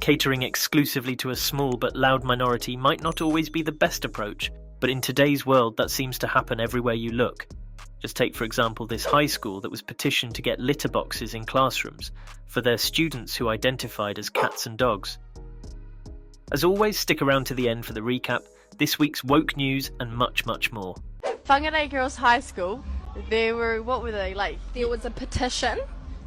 Catering exclusively to a small but loud minority might not always be the best approach, but in today's world that seems to happen everywhere you look. Just take, for example, this high school that was petitioned to get litter boxes in classrooms for their students who identified as cats and dogs. As always, stick around to the end for the recap, this week's woke news and much, much more. Whangarei Girls High School, there was a petition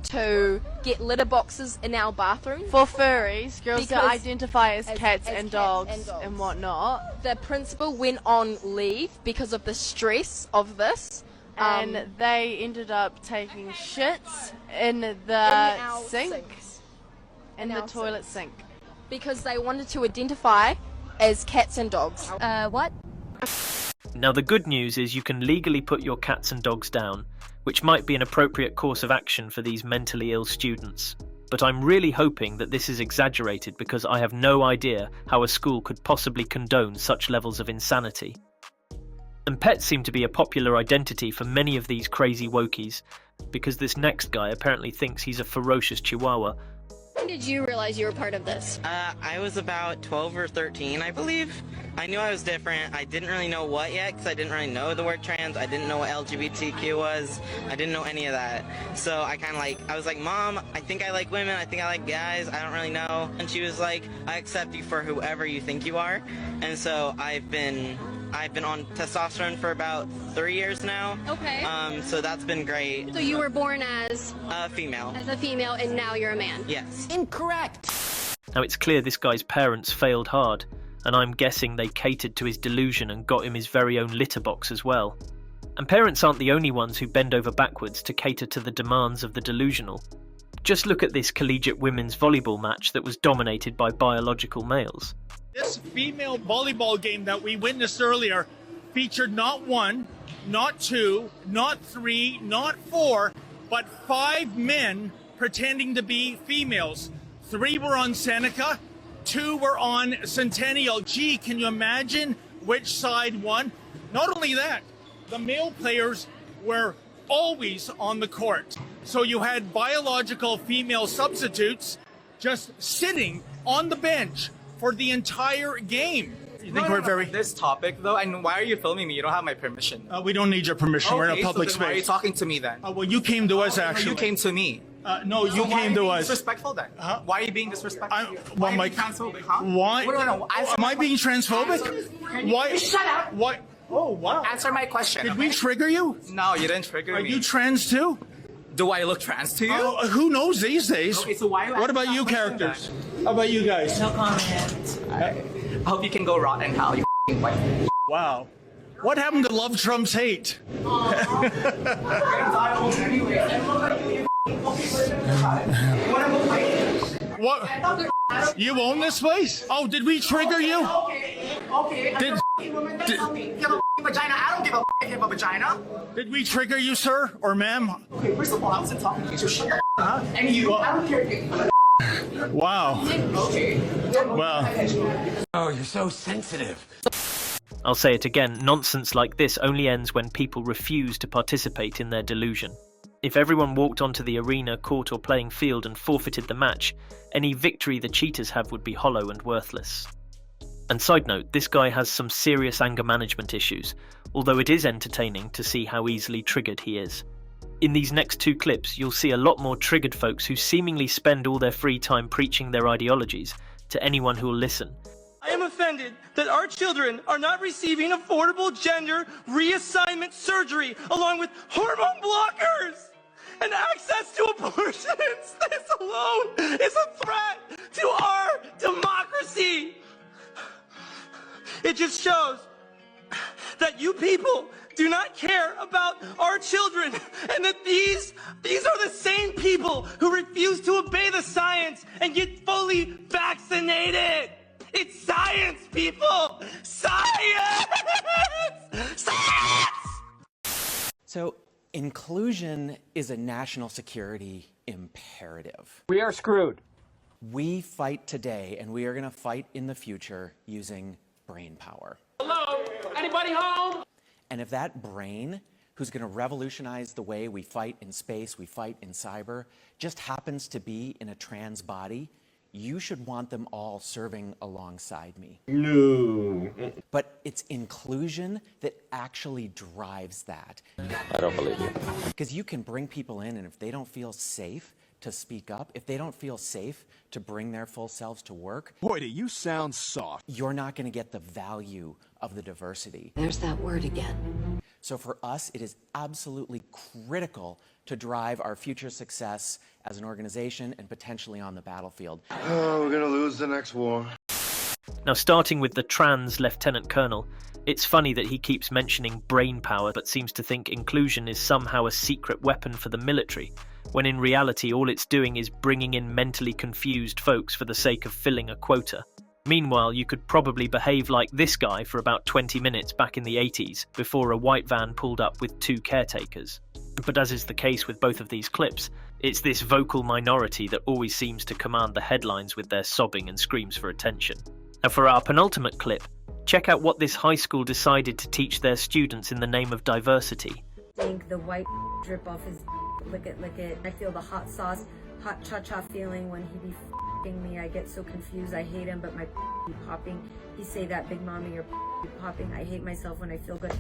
to get litter boxes in our bathrooms. For furries, girls that identify as cats and dogs and whatnot. The principal went on leave because of the stress of this. And they ended up taking shits in the sink. In the toilet sink. Because they wanted to identify as cats and dogs. What? Now the good news is you can legally put your cats and dogs down, which might be an appropriate course of action for these mentally ill students. But I'm really hoping that this is exaggerated because I have no idea how a school could possibly condone such levels of insanity. And pets seem to be a popular identity for many of these crazy wokies, because this next guy apparently thinks he's a ferocious chihuahua. When did you realize you were part of this? I was about 12 or 13, I believe. I knew I was different. I didn't really know what yet, because I didn't really know the word trans. I didn't know what LGBTQ was. I didn't know any of that. So I was like, Mom, I think I like women. I think I like guys. I don't really know. And she was like, I accept you for whoever you think you are. And so I've been on testosterone for about 3 years now. Okay. So that's been great. So you were born as a female. As a female, and now you're a man. Yes. Incorrect. Now it's clear this guy's parents failed hard, and I'm guessing they catered to his delusion and got him his very own litter box as well. And parents aren't the only ones who bend over backwards to cater to the demands of the delusional. Just look at this collegiate women's volleyball match that was dominated by biological males. This female volleyball game that we witnessed earlier featured not one, not two, not three, not four, but 5 men pretending to be females. 3 were on Seneca, 2 were on Centennial. Gee, can you imagine which side won? Not only that, the male players were always on the court. So you had biological female substitutes just sitting on the bench for the entire game. You think we're very... This topic, though, and why are you filming me? You don't have my permission. We don't need your permission. We're in a public so then space. Why are you talking to me then? Well, you came to us, actually. You came to me. No, you came to us. Disrespectful then? Why are you being disrespectful? Why am I transphobic, huh? Why? No, am I being transphobic? Why? Shut up! Why? Oh, wow. Answer my question. Did we trigger you? No, you didn't trigger me. Are you trans too? Do I look trans to you? Who knows these days? Okay, so why what about you characters? How about you guys? No comment. I hope you can go rot in hell, you white. Wow. What happened to love trumps hate? What? You own this place? Oh, did we trigger you? Okay. Did vagina? I don't give a if you have a vagina. Did we trigger you, sir or ma'am? Okay, first of all, I wasn't talking to you, so shut the up. And you, I don't care if you. Wow. Okay. Well. Oh, you're so sensitive. I'll say it again, nonsense like this only ends when people refuse to participate in their delusion. If everyone walked onto the arena, court or playing field and forfeited the match, any victory the cheaters have would be hollow and worthless. And side note, this guy has some serious anger management issues, although it is entertaining to see how easily triggered he is. In these next 2 clips, you'll see a lot more triggered folks who seemingly spend all their free time preaching their ideologies to anyone who will listen. I am offended that our children are not receiving affordable gender reassignment surgery along with hormone blockers and access to abortions. This alone is a threat to our democracy. It just shows that you people do not care about our children, and that these are the same people who refuse to obey the science and get fully vaccinated. It's science, people! Science! Science! So, inclusion is a national security imperative. We are screwed. We fight today, and we are going to fight in the future using brain power. Hello? Anybody home? And if that brain, who's going to revolutionize the way we fight in space, we fight in cyber, just happens to be in a trans body, you should want them all serving alongside me. No. But it's inclusion that actually drives that. I don't believe you. Because you can bring people in, and if they don't feel safe to speak up, if they don't feel safe to bring their full selves to work, boy, do you sound soft. You're not going to get the value of the diversity. There's that word again. So for us, it is absolutely critical to drive our future success as an organization and potentially on the battlefield. Oh, we're gonna lose the next war. Now, starting with the trans lieutenant colonel, it's funny that he keeps mentioning brain power but seems to think inclusion is somehow a secret weapon for the military, when in reality all it's doing is bringing in mentally confused folks for the sake of filling a quota. Meanwhile, you could probably behave like this guy for about 20 minutes back in the 80s before a white van pulled up with 2 caretakers. But as is the case with both of these clips, it's this vocal minority that always seems to command the headlines with their sobbing and screams for attention. Now for our penultimate clip, check out what this high school decided to teach their students in the name of diversity. Think the white drip off his lick it. I feel the hot sauce, hot cha-cha feeling when he be f***ing me. I get so confused. I hate him, but my be popping. He say that, big mommy, you're popping. I hate myself when I feel good.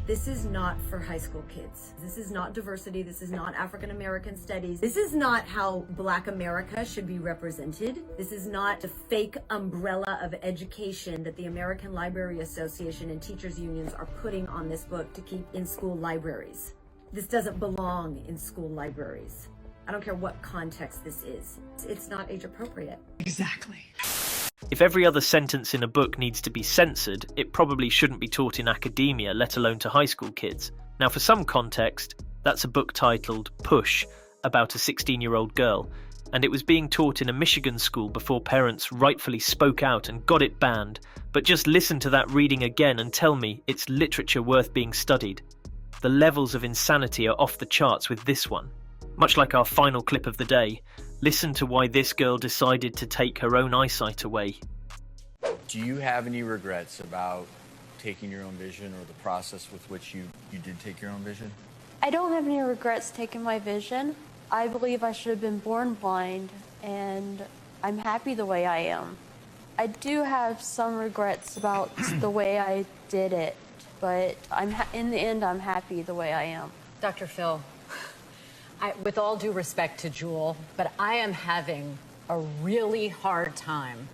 This is not for high school kids. This is not diversity. This is not African American studies. This is not how Black America should be represented. This is not the fake umbrella of education that the American Library Association and teachers unions are putting on this book to keep in school libraries. This doesn't belong in school libraries. I don't care what context this is. It's not age appropriate. Exactly. If every other sentence in a book needs to be censored, it probably shouldn't be taught in academia, let alone to high school kids. Now for some context, that's a book titled Push, about a 16-year-old girl, and it was being taught in a Michigan school before parents rightfully spoke out and got it banned. But just listen to that reading again and tell me it's literature worth being studied. The levels of insanity are off the charts with this one. Much like our final clip of the day, listen to why this girl decided to take her own eyesight away. Do you have any regrets about taking your own vision or the process with which you did take your own vision? I don't have any regrets taking my vision. I believe I should have been born blind, and I'm happy the way I am. I do have some regrets about the way I did it, but in the end, I'm happy the way I am. Dr. Phil, with all due respect to Jewel, but I am having a really hard time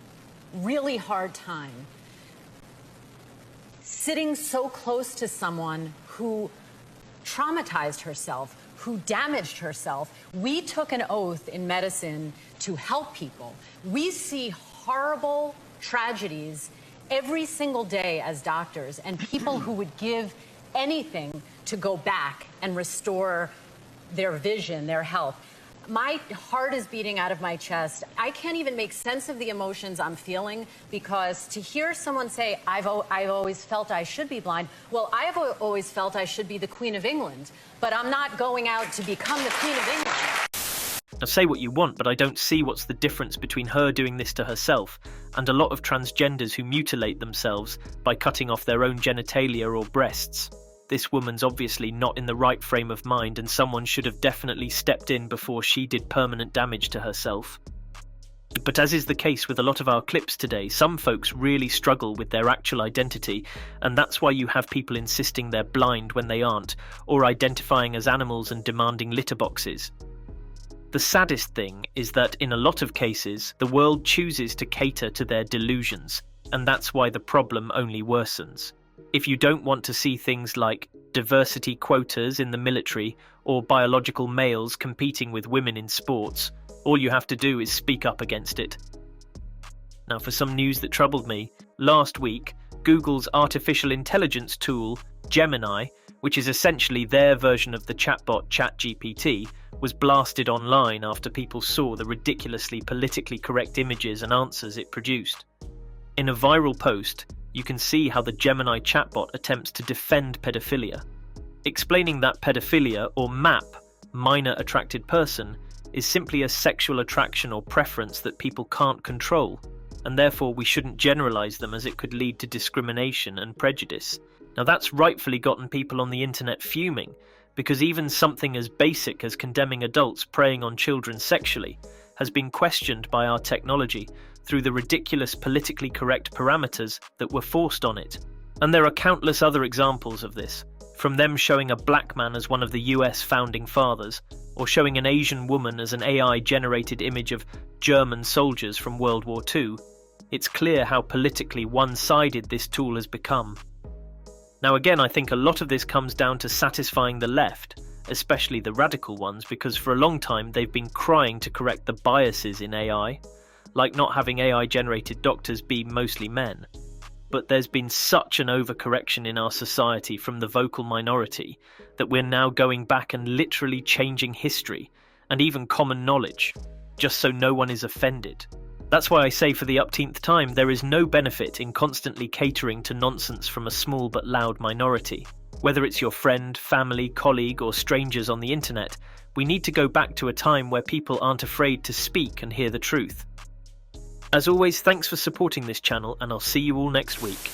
sitting so close to someone who traumatized herself, who damaged herself. We took an oath in medicine to help people. We see horrible tragedies every single day as doctors, and people who would give anything to go back and restore their vision, their health. My heart is beating out of my chest. I can't even make sense of the emotions I'm feeling, because to hear someone say, I've always felt I should be blind. Well, I've always felt I should be the Queen of England, but I'm not going out to become the Queen of England. Now say what you want, but I don't see what's the difference between her doing this to herself and a lot of transgenders who mutilate themselves by cutting off their own genitalia or breasts. This woman's obviously not in the right frame of mind, and someone should have definitely stepped in before she did permanent damage to herself. But as is the case with a lot of our clips today, some folks really struggle with their actual identity, and that's why you have people insisting they're blind when they aren't, or identifying as animals and demanding litter boxes. The saddest thing is that in a lot of cases, the world chooses to cater to their delusions, and that's why the problem only worsens. If you don't want to see things like diversity quotas in the military or biological males competing with women in sports, all you have to do is speak up against it. Now for some news that troubled me, last week, Google's artificial intelligence tool, Gemini, which is essentially their version of the chatbot ChatGPT, was blasted online after people saw the ridiculously politically correct images and answers it produced. In a viral post, you can see how the Gemini chatbot attempts to defend pedophilia, explaining that pedophilia, or MAP, minor attracted person, is simply a sexual attraction or preference that people can't control, and therefore we shouldn't generalize them as it could lead to discrimination and prejudice. Now that's rightfully gotten people on the internet fuming, because even something as basic as condemning adults preying on children sexually has been questioned by our technology through the ridiculous politically correct parameters that were forced on it. And there are countless other examples of this, from them showing a black man as one of the US founding fathers, or showing an Asian woman as an AI-generated image of German soldiers from World War II. It's clear how politically one-sided this tool has become. Now again, I think a lot of this comes down to satisfying the left, especially the radical ones, because for a long time they've been crying to correct the biases in AI, like not having AI-generated doctors be mostly men. But there's been such an overcorrection in our society from the vocal minority that we're now going back and literally changing history and even common knowledge, just so no one is offended. That's why I say for the upteenth time, there is no benefit in constantly catering to nonsense from a small but loud minority. Whether it's your friend, family, colleague, or strangers on the internet, we need to go back to a time where people aren't afraid to speak and hear the truth. As always, thanks for supporting this channel, and I'll see you all next week.